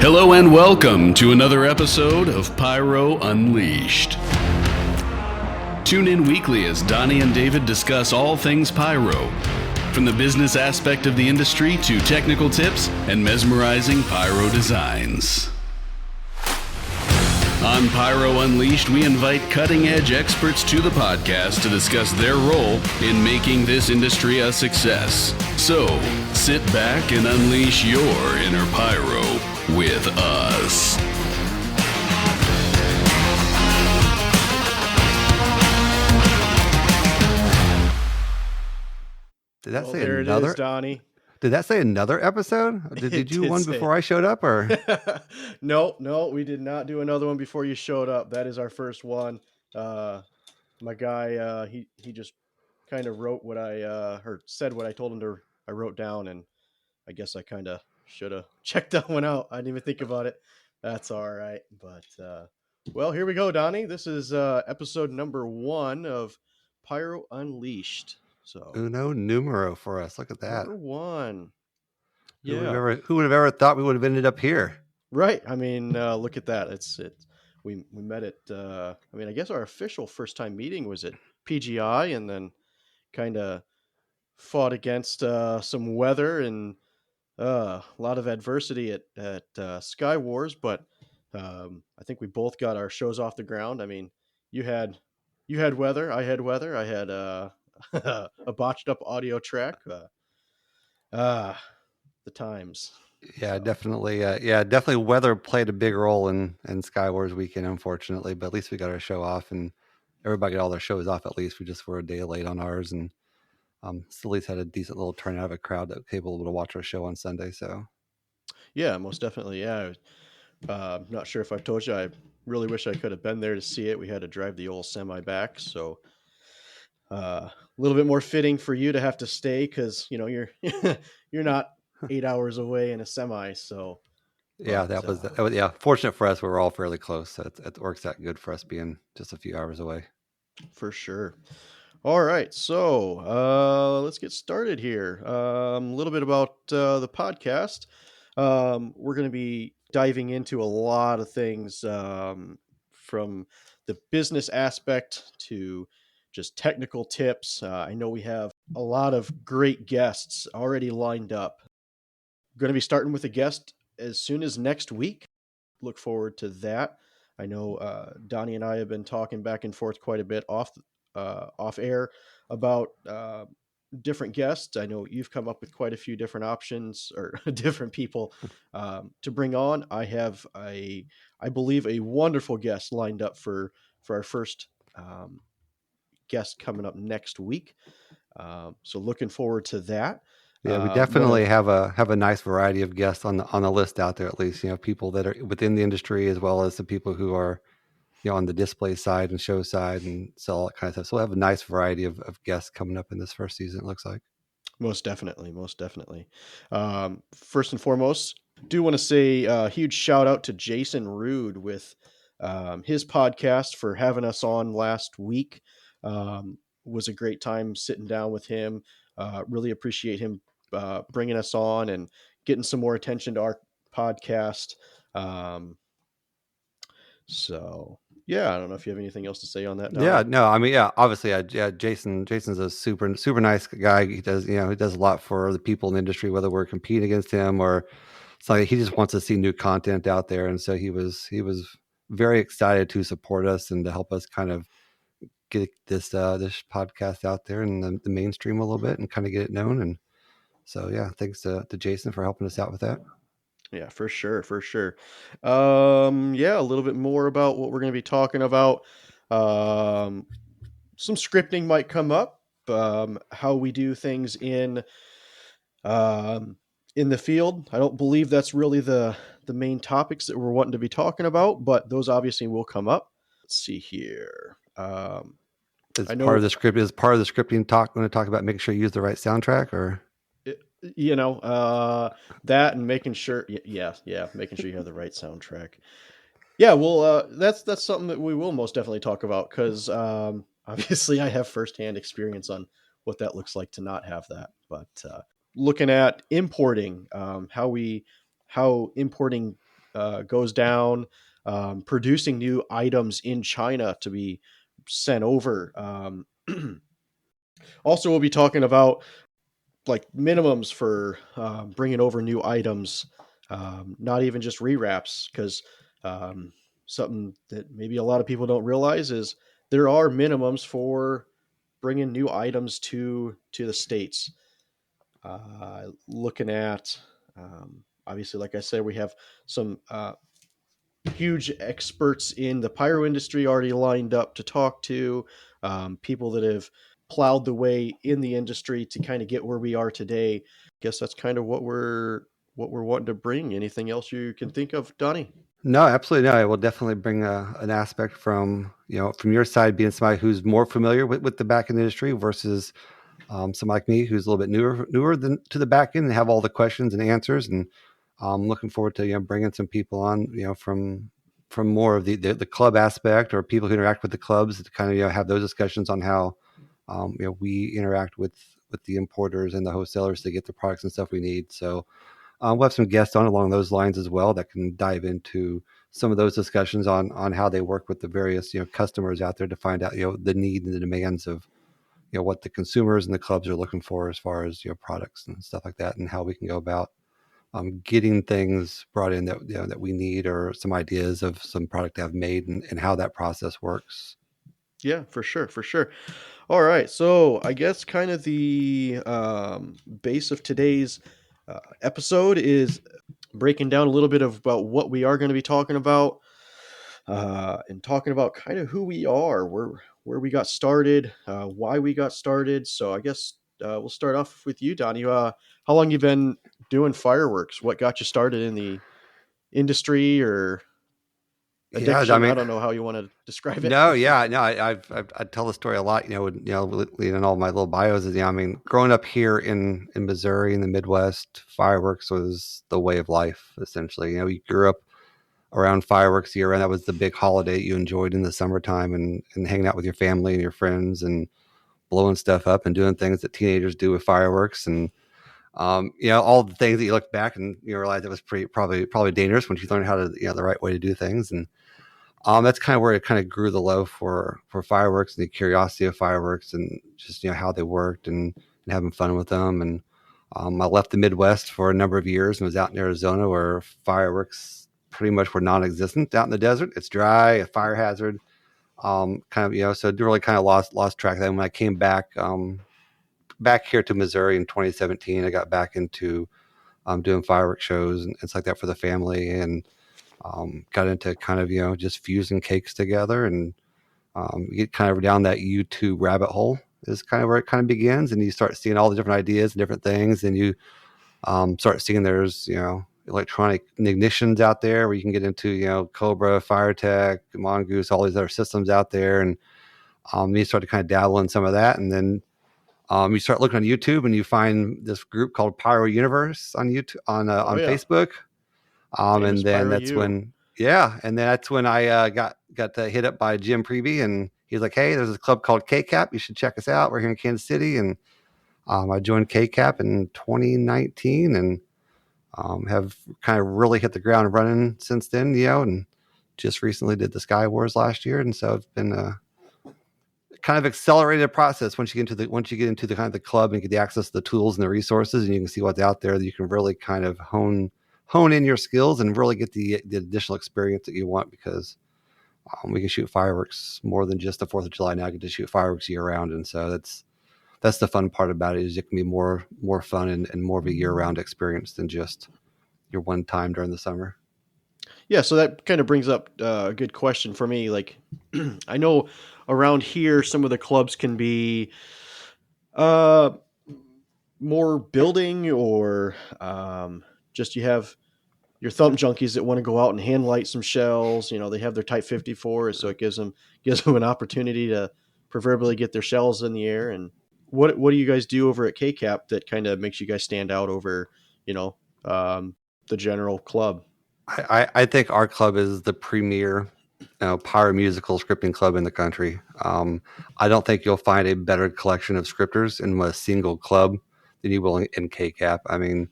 Hello and welcome to another episode of Pyro Unleashed. Tune in weekly as Donnie and David discuss all things pyro, from the business aspect of the industry to technical tips and mesmerizing pyro designs. On Pyro Unleashed, we invite cutting-edge experts to the podcast to discuss their role in making this industry a success. So, sit back and unleash your inner pyro with us. Did that say there another? It is, Donnie. Did that say another episode? Did you one before I showed up, or? No, we did not do another one before you showed up. That is our first one. My guy, he just kind of wrote what I or said what I told him to. I wrote down, and I guess I kind of should have checked that one out. I didn't even think about it. That's all right. But well, here we go, Donnie. This is episode number 1 of Pyro Unleashed. So Uno numero for us. Look at that. number 1. Who would have ever thought we would have ended up here? Right. I mean, look at that. We met at, I guess our official first time meeting was at PGI, and then kind of fought against some weather and a lot of adversity at Sky Wars. But I think we both got our shows off the ground. I mean, you had weather. I had weather. I had a botched up audio track. The times. Yeah, definitely. Definitely. Weather played a big role in Sky Wars weekend, unfortunately. But at least we got our show off, and everybody got all their shows off. At least we just were a day late on ours, and still at least had a decent little turnout of a crowd that was able to watch our show on Sunday. So Yeah, most definitely. Yeah, not sure if I've told you. I really wish I could have been there to see it. We had to drive the old semi back, so a little bit more fitting for you to have to stay because you're you're not 8 hours away in a semi. So yeah, that was fortunate for us. We were all fairly close. So it works out good for us being just a few hours away. For sure. All right, so let's get started here. A little bit about the podcast. We're going to be diving into a lot of things from the business aspect to just technical tips. I know we have a lot of great guests already lined up. Going to be starting with a guest as soon as next week. Look forward to that. I know Donnie and I have been talking back and forth quite a bit off air about different guests. I know you've come up with quite a few different options or different people to bring on. I have I believe a wonderful guest lined up for our first guest coming up next week. So looking forward to that. Yeah, we definitely have a nice variety of guests on the list out there. At least people that are within the industry, as well as the people who are on the display side and show side and sell all that kind of stuff. So we'll have a nice variety of guests coming up in this first season, it looks like. Most definitely. First and foremost, do want to say a huge shout out to Jason Rude with his podcast for having us on last week. Was a great time sitting down with him. Really appreciate him bringing us on and getting some more attention to our podcast. So yeah, I don't know if you have anything else to say on that. Yeah, no, I mean, obviously, Jason's a super nice guy. He does, he does a lot for the people in the industry, whether we're competing against him or something. He just wants to see new content out there. And so he was very excited to support us and to help us kind of get this podcast out there in the mainstream a little bit and kind of get it known. And so, yeah, thanks to Jason for helping us out with that. Yeah, for sure. Yeah, a little bit more about what we're going to be talking about. Some scripting might come up. How we do things in the field. I don't believe that's really the main topics that we're wanting to be talking about, but those obviously will come up. Let's see here. Is part of the scripting talk going to talk about making sure you use the right soundtrack, or that and making sure making sure you have the right soundtrack. Yeah, well, that's something that we will most definitely talk about because obviously I have firsthand experience on what that looks like to not have that. But looking at importing, how importing goes down, producing new items in China to be sent over. Also, we'll be talking about like minimums for bringing over new items, not even just rewraps, because um, something that maybe a lot of people don't realize is there are minimums for bringing new items to the states. Looking at obviously, like I said, we have some huge experts in the pyro industry already lined up to talk to, people that have plowed the way in the industry to kind of get where we are today. Guess that's kind of what we're wanting to bring. Anything else you can think of, Donnie? No, absolutely no. I will definitely bring an aspect from from your side, being somebody who's more familiar with the back end industry versus somebody like me who's a little bit newer than to the back end and have all the questions and answers. And I'm looking forward to bringing some people on from more of the club aspect, or people who interact with the clubs, to kind of have those discussions on how we interact with the importers and the wholesalers to get the products and stuff we need. So we'll have some guests on along those lines as well that can dive into some of those discussions on how they work with the various customers out there to find out the need and the demands of what the consumers and the clubs are looking for as far as products and stuff like that, and how we can go about getting things brought in that that we need, or some ideas of some product to have made, and how that process works. Yeah, for sure, for sure. All right, so I guess kind of the base of today's episode is breaking down a little bit about what we are going to be talking about, and talking about kind of who we are, where we got started, why we got started. So I guess we'll start off with you, Donnie. How long you been doing fireworks? What got you started in the industry or Yeah, I addiction? I mean, don't know how you want to describe it. no, yeah, no, I tell the story a lot, in all my little bios. Is, I mean, growing up here in Missouri in the Midwest, fireworks was the way of life. Essentially, you grew up around fireworks year round. That was the big holiday you enjoyed in the summertime, and hanging out with your family and your friends and blowing stuff up and doing things that teenagers do with fireworks. And all the things that you look back and you realize it was probably dangerous when you learn how to the right way to do things. And that's kind of where it kind of grew the love for fireworks and the curiosity of fireworks, and just how they worked, and having fun with them. And I left the Midwest for a number of years and was out in Arizona, where fireworks pretty much were non-existent. Out in the desert, it's dry, a fire hazard. So I really kind of lost track of that. When I came back here to Missouri in 2017, I got back into doing fireworks shows and it's like that for the family, and got into kind of just fusing cakes together, and you get kind of down that YouTube rabbit hole is kind of where it kind of begins, and you start seeing all the different ideas and different things, and you start seeing there's electronic ignitions out there where you can get into Cobra, FireTech, Mongoose, all these other systems out there, and you start to kind of dabble in some of that, and then you start looking on YouTube and you find this group called Pyro Universe on YouTube on Yeah. Facebook. And Famous then Pyro that's U. when I got hit up by Jim Preby, and he's like, "Hey, there's a club called KCAP. You should check us out. We're here in Kansas City." And I joined KCAP in 2019, and have kind of really hit the ground running since then. And just recently did the Sky Wars last year, and so it's been a kind of accelerated process once you get into the kind of the club and get the access to the tools and the resources, and you can see what's out there, that you can really kind of hone in your skills and really get the additional experience that you want, because we can shoot fireworks more than just the 4th of July now. I get to shoot fireworks year round, and so that's the fun part about it, is it can be more fun and more of a year round experience than just your one time during the summer. Yeah, so that kind of brings up a good question for me. Like, I know around here some of the clubs can be uh, more building, or just you have your thumb junkies that want to go out and hand light some shells. They have their Type 54, so it gives them an opportunity to proverbially get their shells in the air. And what do you guys do over at KCAP that kind of makes you guys stand out over the general club? I think our club is the premier pyro musical scripting club in the country. I don't think you'll find a better collection of scripters in a single club than you will in KCAP. I mean,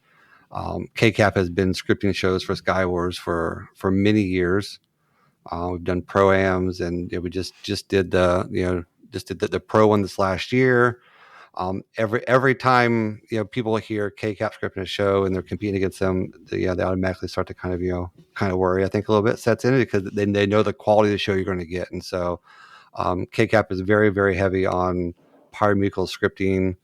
KCAP has been scripting shows for Skywars for many years. We've done pro-ams, and we just did the pro one this last year. Every time people hear KCAP scripting a show and they're competing against them, they automatically start to kind of worry. I think a little bit sets in because they know the quality of the show you're going to get, and so KCAP is very, very heavy on pyromusical scripting,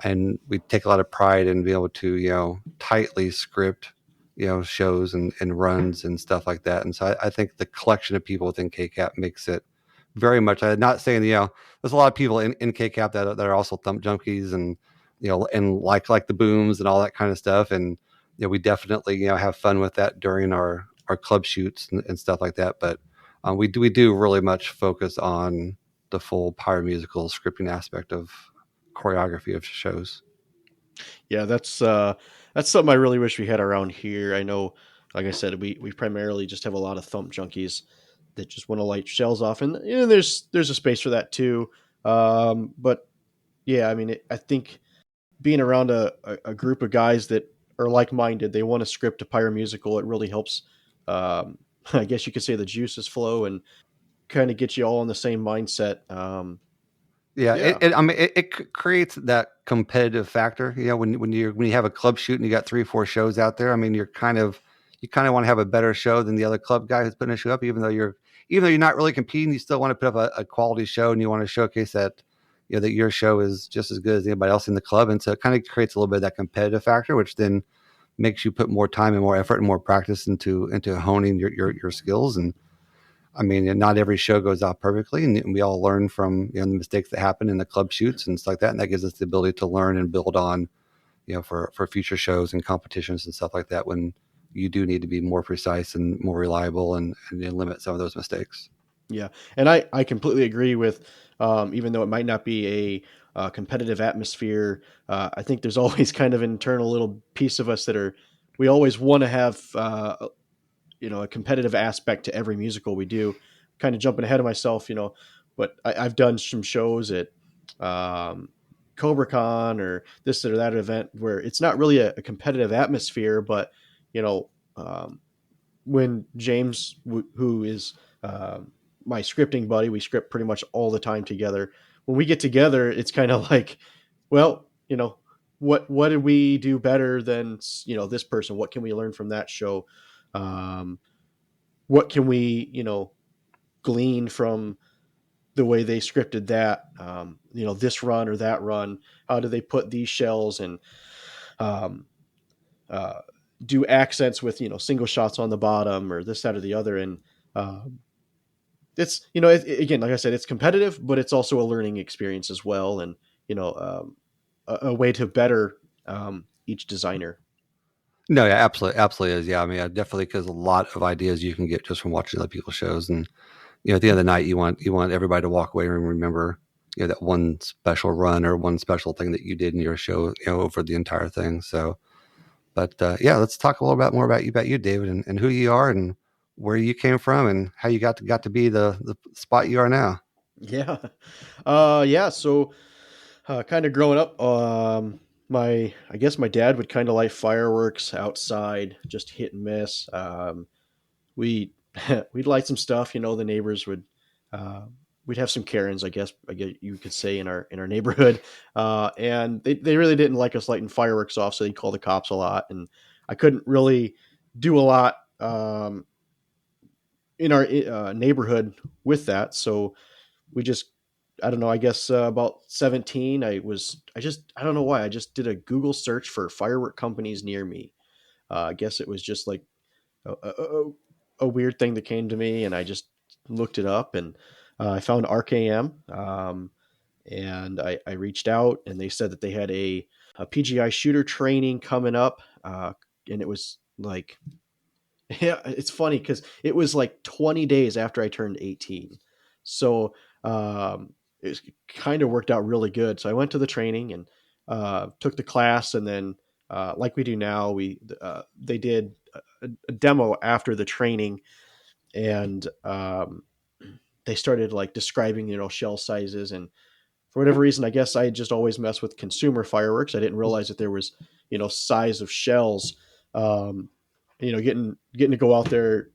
and we take a lot of pride in being able to tightly script shows and runs and stuff like that. And so I think the collection of people within KCAP makes it very much. I'm not saying there's a lot of people in KCAP that are also thump junkies and and like the booms and all that kind of stuff. And we definitely have fun with that during our club shoots and stuff like that. But we do really much focus on the full pyromusical scripting aspect of choreography of shows. Yeah, that's something I really wish we had around here. I know, like I said, we primarily just have a lot of thump junkies that just want to light shells off, and there's a space for that too. But yeah, I mean, I think being around a group of guys that are like minded, they want to script a pyromusical. It really helps. I guess you could say the juices flow and kind of get you all in the same mindset. Yeah, Yeah, it creates that competitive factor. When you have a club shoot and you got 3 or 4 shows out there, I mean, you kind of want to have a better show than the other club guy who's putting a show up. Even though you're not really competing, you still want to put up a quality show, and you want to showcase that that your show is just as good as anybody else in the club. And so it kind of creates a little bit of that competitive factor, which then makes you put more time and more effort and more practice into honing your skills. And I mean, not every show goes out perfectly, and we all learn from the mistakes that happen in the club shoots and stuff like that. And that gives us the ability to learn and build on, for future shows and competitions and stuff like that. When you do need to be more precise and more reliable and limit some of those mistakes. yeah, and I completely agree with. Even though it might not be a competitive atmosphere, I think there's always kind of an internal little piece of us we always want to have a competitive aspect to every musical we do. Kind of jumping ahead of myself, but I've done some shows at Cobra Con or this or that event where it's not really a competitive atmosphere, but you know, um, when James, who is my scripting buddy, we script pretty much all the time together. When we get together, it's kind of like, well, what did we do better than this person? What can we learn from that show? Um, what can we glean from the way they scripted that? This run or that run. How do they put these shells and um, uh, do accents with single shots on the bottom or this, that, or the other? And um, it's again, like I said, it's competitive, but it's also a learning experience as well, and a way to better each designer. No, yeah, absolutely is. Yeah, I mean, definitely, because a lot of ideas you can get just from watching other people's shows, and at the end of the night, you want everybody to walk away and remember that one special run or one special thing that you did in your show over the entire thing. So, but yeah, let's talk a little bit more about you, David, and who you are and where you came from and how you got to be the spot you are now. Yeah, yeah. So, kind of growing up, I guess my dad would kind of light fireworks outside, just hit and miss. We we'd light some stuff. The neighbors would. We'd have some Karens, I guess you could say, in our neighborhood, and they really didn't like us lighting fireworks off, so they'd call the cops a lot, and I couldn't really do a lot in our neighborhood with that. So we just, I don't know, I guess about 17, I don't know why, I just did a Google search for firework companies near me. I guess it was just like a weird thing that came to me, and I just looked it up, and I found RKM, and I reached out, and they said that they had a PGI shooter training coming up, and it was like, yeah, it's funny because it was like 20 days after I turned 18. So it kind of worked out really good. So I went to the training and took the class. And then, like we do now, they did a demo after the training. And they started like describing, shell sizes. And for whatever reason, I guess I just always mess with consumer fireworks. I didn't realize that there was, size of shells. Getting to go out there,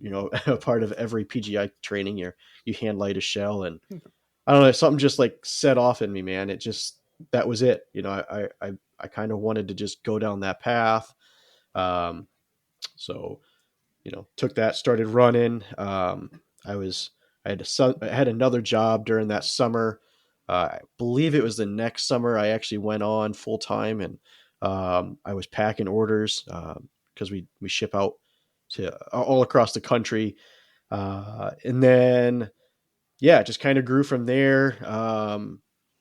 a part of every PGI training, you hand light a shell, and I don't know, something just like set off in me, man. It just, that was it. I kind of wanted to just go down that path. Um, so, took that, started running. I had another job during that summer. I believe it was the next summer I actually went on full time, and I was packing orders because we ship out to all across the country, and then yeah, it just kind of grew from there.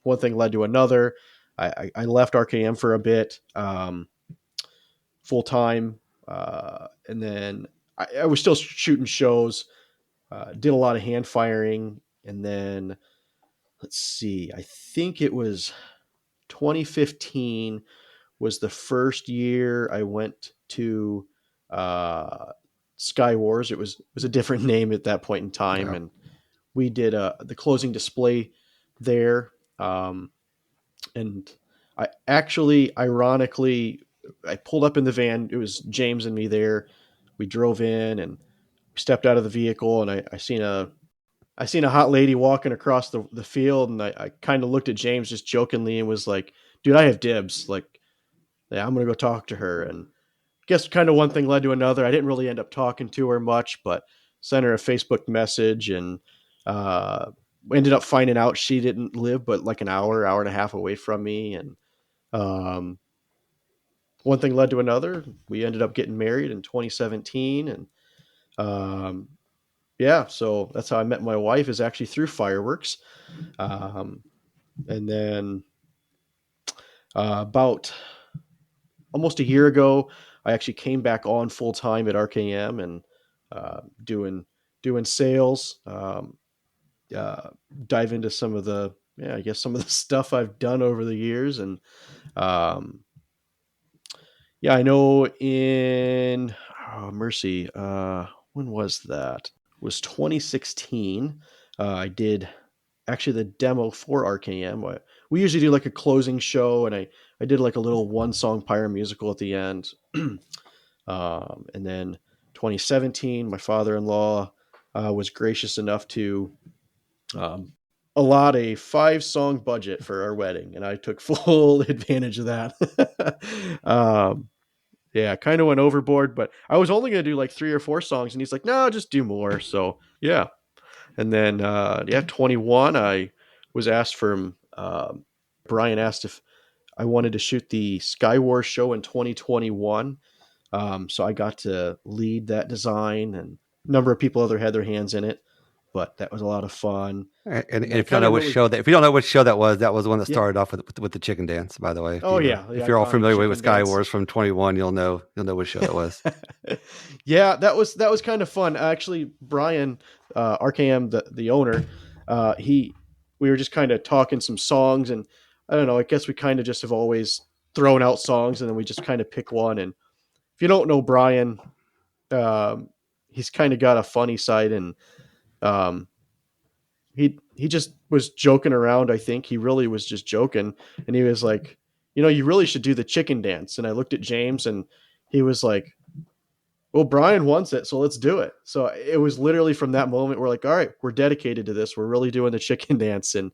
One thing led to another. I left RKM for a bit, full time, and then I was still shooting shows. Did a lot of hand firing, and then let's see, I think it was 2015 was the first year I went to Sky Wars. It was a different name at that point in time, Yeah. and we did the closing display there. And I actually, ironically, I pulled up in the van. It was James and me there. We drove in and stepped out of the vehicle, and I seen a hot lady walking across the field, and I kind of looked at James just jokingly and was like, dude, I have dibs. Like, yeah, I'm going to go talk to her. And I guess kind of one thing led to another. I didn't really end up talking to her much, but sent her a Facebook message, and ended up finding out she didn't live but like an hour and a half away from me. And um, one thing led to another. We ended up getting married in 2017. And um, yeah, so that's how I met my wife, is actually through fireworks. Um, and then about almost a year ago, I actually came back on full time at RKM, and doing sales. Uh, Dive into some of the, yeah, I guess some of the stuff I've done over the years. And um, yeah, I know in Mercy, when was that? It was 2016. I did actually the demo for RKM. We usually do like a closing show, and I did like a little one song Pyro musical at the end. And then 2017, my father-in-law was gracious enough to um, allot a 5-song budget for our wedding, and I took full advantage of that. Yeah, kind of went overboard, but I was only going to do like 3 or 4 songs, and he's like, no, just do more. So yeah. And then, 21, I was asked from, Brian asked if I wanted to shoot the Skywars show in 2021. So I got to lead that design, and a number of people other had their hands in it, but that was a lot of fun. And I if you don't know which really, show that, if you don't know which show that was the one that yeah. started off with the chicken dance. By the way, Oh yeah. if you're all familiar with Sky Wars from 21, you'll know which show that was. Yeah, that was kind of fun. Actually, Brian, RKM, the owner, we were just kind of talking some songs, and I don't know, I guess we kind of just have always thrown out songs, and then we just kind of pick one. And if you don't know Brian, he's kind of got a funny side, and um, he just was joking around. I think he really was just joking, and he was like, you really should do the chicken dance. And I looked at James, and he was like, well, Brian wants it, so let's do it. So it was literally from that moment, we're like, all right, we're dedicated to this. We're really doing the chicken dance. And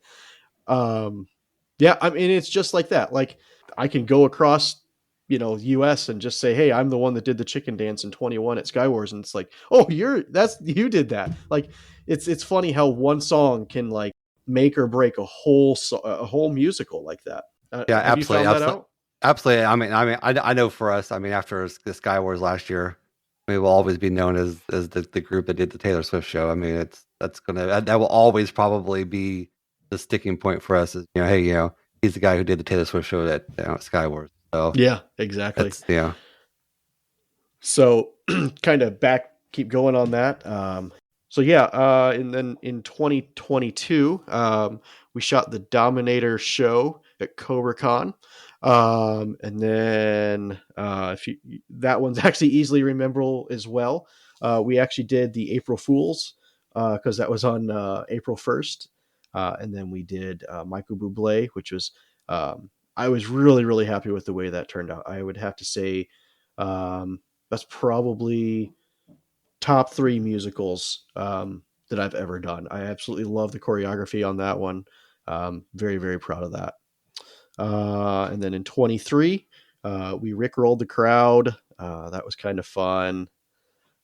yeah, I mean, it's just like that. Like, I can go across, US and just say, hey, I'm the one that did the chicken dance in 21 at Skywars. And it's like, oh, you did that. Like, it's funny how one song can like make or break a whole musical like that. Yeah, Have you found that out? Absolutely. I know for us, after the Sky Wars last year, we will always be known as the group that did the Taylor Swift show. I mean, that will always probably be the sticking point for us. Is hey, he's the guy who did the Taylor Swift show at Sky Wars. So yeah, exactly. Yeah. So kind of keep going on that. So yeah, and then in 2022, we shot the Dominator show at CobraCon. And then that one's actually easily rememberable as well. We actually did the April Fools because that was on April 1st. And then we did Michael Bublé, which was I was really really happy with the way that turned out. I would have to say that's probably top 3 musicals that I've ever done. I absolutely love the choreography on that one. Very very proud of that. And then in 23, we rickrolled the crowd. That was kind of fun.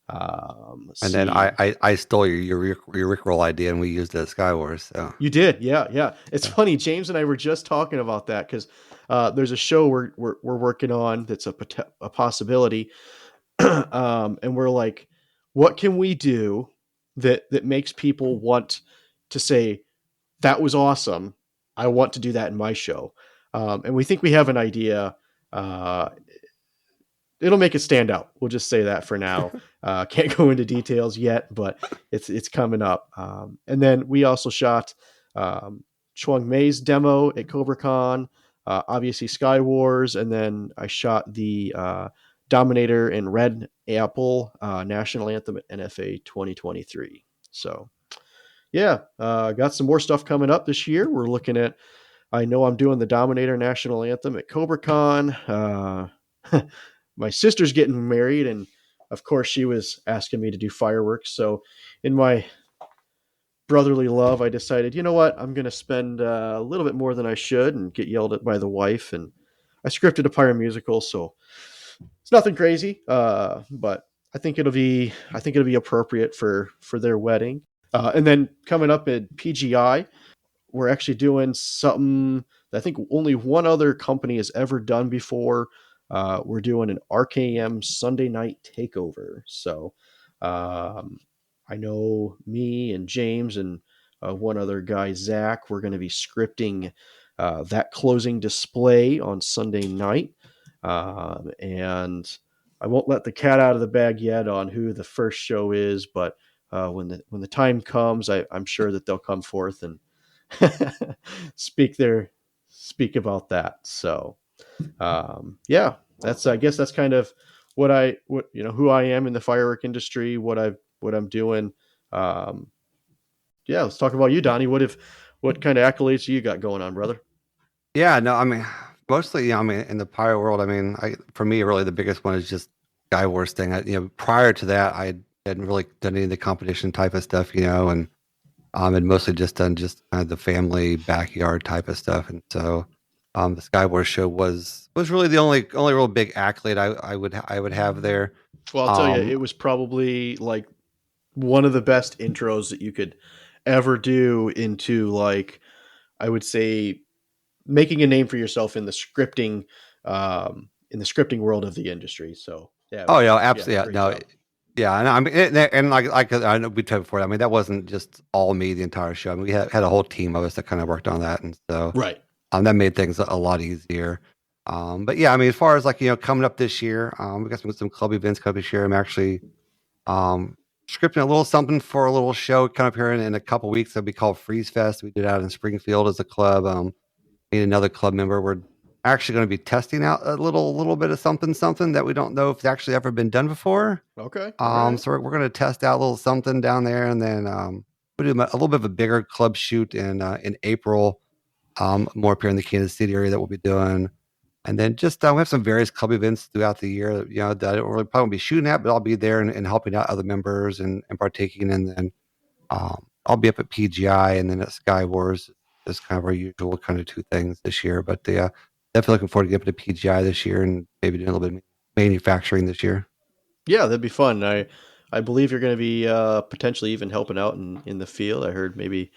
Let's And see. then I stole your Rickroll idea, and we used it at Skywars. So You did, yeah. It's funny. James and I were just talking about that because there's a show we're working on that's a possibility, and we're like, what can we do that makes people want to say that was awesome? I want to do that in my show, and we think we have an idea. It'll make it stand out. We'll just say that for now. Can't go into details yet, but it's coming up. And then we also shot Chuang Mei's demo at CobraCon, obviously Sky Wars, and then I shot the Dominator and Red Apple National Anthem at NFA 2023. So yeah, got some more stuff coming up this year. We're looking at, I know I'm doing the Dominator National Anthem at CobraCon. My sister's getting married, and of course she was asking me to do fireworks. So in my brotherly love, I decided, you know what, I'm going to spend a little bit more than I should and get yelled at by the wife. And I scripted a Pyro musical, so it's nothing crazy, but I think it'll be appropriate for their wedding. And then coming up at PGI, we're actually doing something that I think only one other company has ever done before. We're doing an RKM Sunday night takeover. So I know me and James and one other guy, Zach, we're going to be scripting that closing display on Sunday night. And I won't let the cat out of the bag yet on who the first show is, but when the time comes, I'm sure that they'll come forth and speak about that. So yeah, I guess that's kind of who I am in the firework industry, what I'm doing. Yeah, let's talk about you, Donnie. What kind of accolades you got going on, brother? yeah, no, I mean mostly, I mean in the Pyro world, I mean, for me really the biggest one is just Sky Wars thing. Prior to that, I hadn't really done any of the competition type of stuff, and had mostly just done just kind of the family backyard type of stuff, and so the Sky Wars show was really the only real big accolade I would have there. Well, I'll tell you, it was probably like one of the best intros that you could ever do into, like, I would say, making a name for yourself in the scripting world of the industry. So yeah. Oh yeah, absolutely. Yeah, Yeah, no, job. yeah, and I mean, and like I know we talked before. I mean, that wasn't just all me the entire show. I mean, we had a whole team of us that kind of worked on that, and so Right. that made things a lot easier. But yeah, I mean, as far as like coming up this year, we got some club events coming up this year. I'm actually scripting a little something for a little show coming up here in a couple weeks. That'll be called Freeze Fest. We did out in Springfield as a club. Me and another club member. We're actually going to be testing out a little bit of something that we don't know if it's actually ever been done before. Okay. Right. So we're going to test out a little something down there, and then we'll do a little bit of a bigger club shoot in April, more up here in the Kansas City area that we'll be doing. And then just we have some various club events throughout the year, that I don't really probably won't be shooting at, but I'll be there and helping out other members and partaking. And then I'll be up at PGI and then at Sky Wars. Is kind of our usual kind of two things this year. But definitely looking forward to getting to PGI this year and maybe doing a little bit of manufacturing this year. Yeah, that'd be fun. I believe you're going to be potentially even helping out in the field. I heard maybe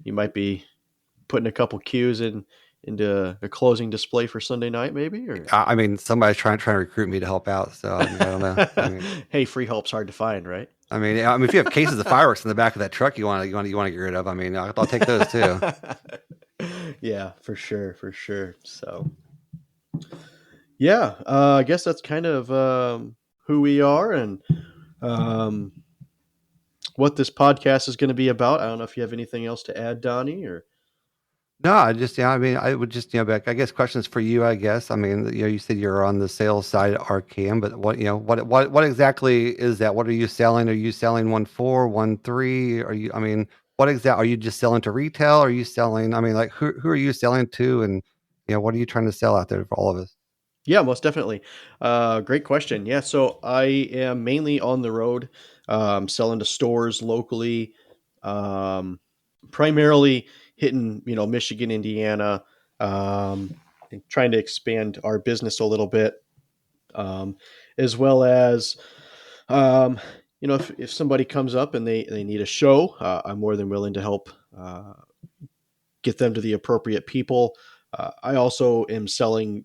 you might be putting a couple cues into a closing display for Sunday night, maybe. Or I mean, somebody's trying to recruit me to help out. So I don't know. Hey, free help's hard to find, right? I mean, if you have cases of fireworks in the back of that truck, you want to get rid of. I mean, I'll take those too. Yeah, for sure. So, yeah, I guess that's kind of who we are and what this podcast is going to be about. I don't know if you have anything else to add, Donnie, or. No, I mean, I would just, I guess questions for you, I guess. I mean, you said you're on the sales side at RKM, but what exactly is that? What are you selling? Are you selling 1.4, 1.3? I mean, what exactly are you just selling to retail? Are you selling? I mean, like who are you selling to, and what are you trying to sell out there for all of us? Yeah, most definitely. Great question. Yeah, so I am mainly on the road, selling to stores locally, um, primarily hitting Michigan, Indiana, and trying to expand our business a little bit, um, as well as um, if somebody comes up and they need a show, I'm more than willing to help get them to the appropriate people. I also am selling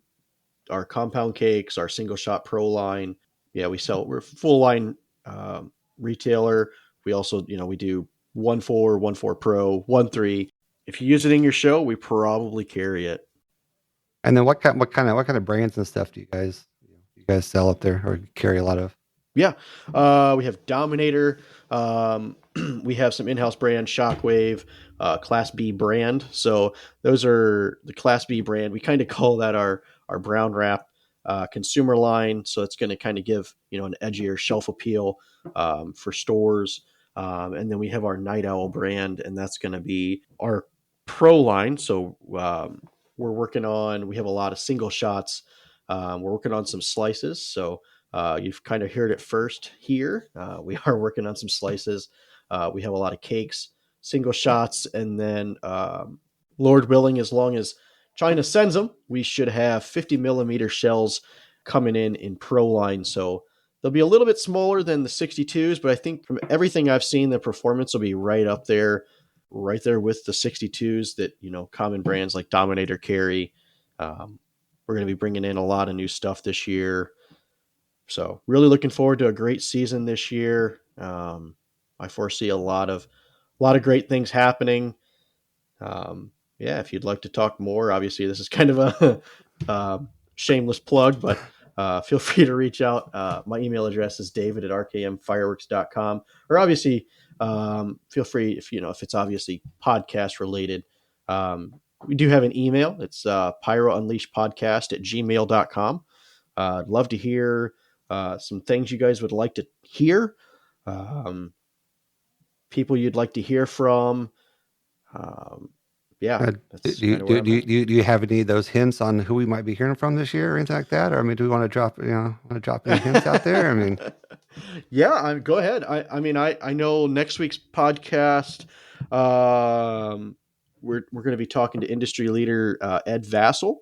our compound cakes, our single shot pro line. Yeah, we're a full line retailer. We also, we do 1.4, 1.4 Pro, 1.3. If you use it in your show, we probably carry it. And then what kind of brands and stuff do you guys sell up there or carry a lot of? Yeah, we have Dominator. Um, we have some in-house brand, Shockwave, Class B brand. So those are the Class B brand. We kind of call that our brown wrap consumer line. So it's going to kind of give an edgier shelf appeal for stores. And then we have our Night Owl brand, and that's going to be our pro line. So we have a lot of single shots. We're working on some slices. So you've kind of heard it first here. We are working on some slices. We have a lot of cakes, single shots, and then Lord willing, as long as China sends them, we should have 50 millimeter shells coming in pro line. So they'll be a little bit smaller than the 62s, but I think from everything I've seen, the performance will be right there with the 62s that common brands like Dominator carry. We're going to be bringing in a lot of new stuff this year. So really looking forward to a great season this year. I foresee a lot of great things happening. Yeah, if you'd like to talk more, obviously this is kind of a shameless plug, but feel free to reach out. My email address is david@rkmfireworks.com, or obviously feel free if it's obviously podcast related. We do have an email. It's pyrounleashpodcast@gmail.com. I'd love to hear some things you guys would like to hear, people you'd like to hear from. Um, yeah, that's Do you, kind of where do, I'm do, at. you, do you have any of those hints on who we might be hearing from this year or anything like that? Or I mean, do we want to drop any hints out there? I mean, Yeah, go ahead. I mean, I know next week's podcast, we're going to be talking to industry leader Ed Vassell.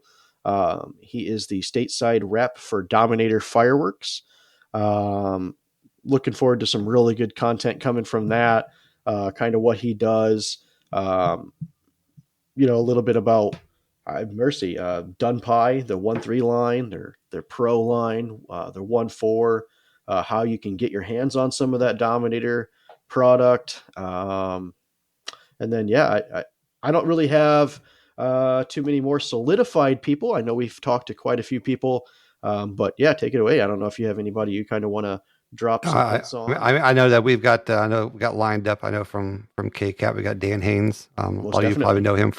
He is the stateside rep for Dominator Fireworks. Um, Looking forward to some really good content coming from that. Kind of what he does. Um, a little bit about Mercy, Dunpie, the 1.3 line, their pro line, their 1.4, how you can get your hands on some of that Dominator product. And then, yeah, I don't really have too many more solidified people. I know we've talked to quite a few people, but yeah, take it away. I don't know if you have anybody you kind of want to drop some I, hints on. I know that I know we got lined up. I know from KCAP, we got Dan Haynes. A Most lot of you probably definitely. know him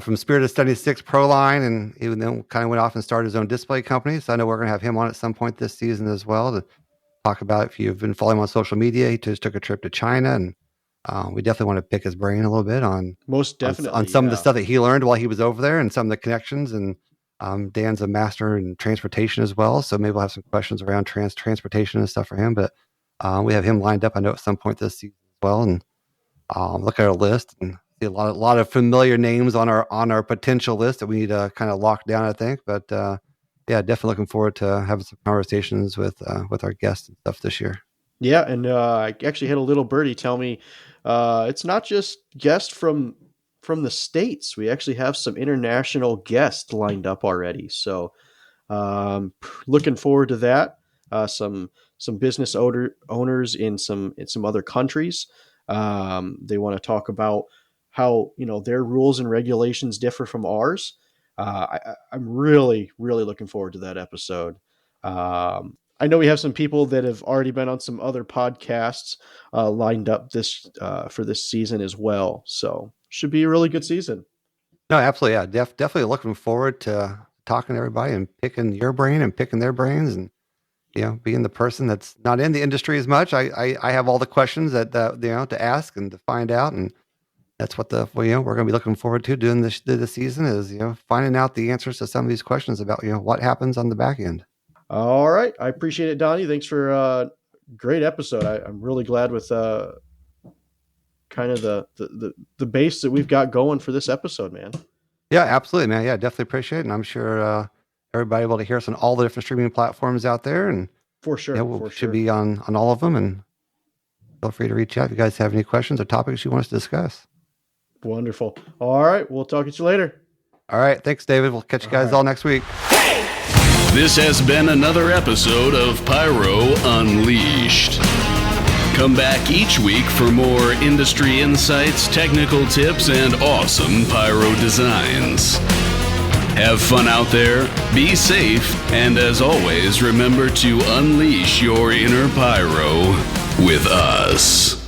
from Spirit of 76 Pro line, and he then kind of went off and started his own display company. So I know we're going to have him on at some point this season as well to talk about. If you've been following him on social media, he just took a trip to China, and we definitely want to pick his brain a little bit Most on definitely, some of the yeah. stuff that he learned while he was over there and some of the connections. And Dan's a master in transportation as well, so maybe we'll have some questions around transportation and stuff for him. But we have him lined up, I know, at some point this season as well. And look at our list and see a lot of familiar names on our potential list that we need to kind of lock down, I think. But yeah, definitely looking forward to having some conversations with our guests and stuff this year. Yeah, and I actually had a little birdie tell me it's not just guests from the states. We actually have some international guests lined up already. So looking forward to that. Some business owners in some other countries. They want to talk about how their rules and regulations differ from ours. I'm really looking forward to that episode. I know we have some people that have already been on some other podcasts lined up this for this season as well. So should be a really good season. No, absolutely, yeah, definitely looking forward to talking to everybody and picking your brain and picking their brains and being the person that's not in the industry as much, I have all the questions that to ask and to find out, and that's what we're going to be looking forward to doing this season is finding out the answers to some of these questions about what happens on the back end. All right, I appreciate it, Donnie. Thanks for a great episode. I'm really glad with kind of the base that we've got going for this episode, man. Yeah, absolutely, man. Yeah, definitely appreciate it, and I'm sure everybody will be able to hear us on all the different streaming platforms out there, and for sure, should be on all of them. And feel free to reach out if you guys have any questions or topics you want us to discuss. Wonderful. All right, we'll talk to you later. All right, thanks, David. We'll catch you guys all next week. This has been another episode of Pyro Unleashed. Come back each week for more industry insights, technical tips, and awesome pyro designs. Have fun out there, be safe, and as always, remember to unleash your inner pyro with us.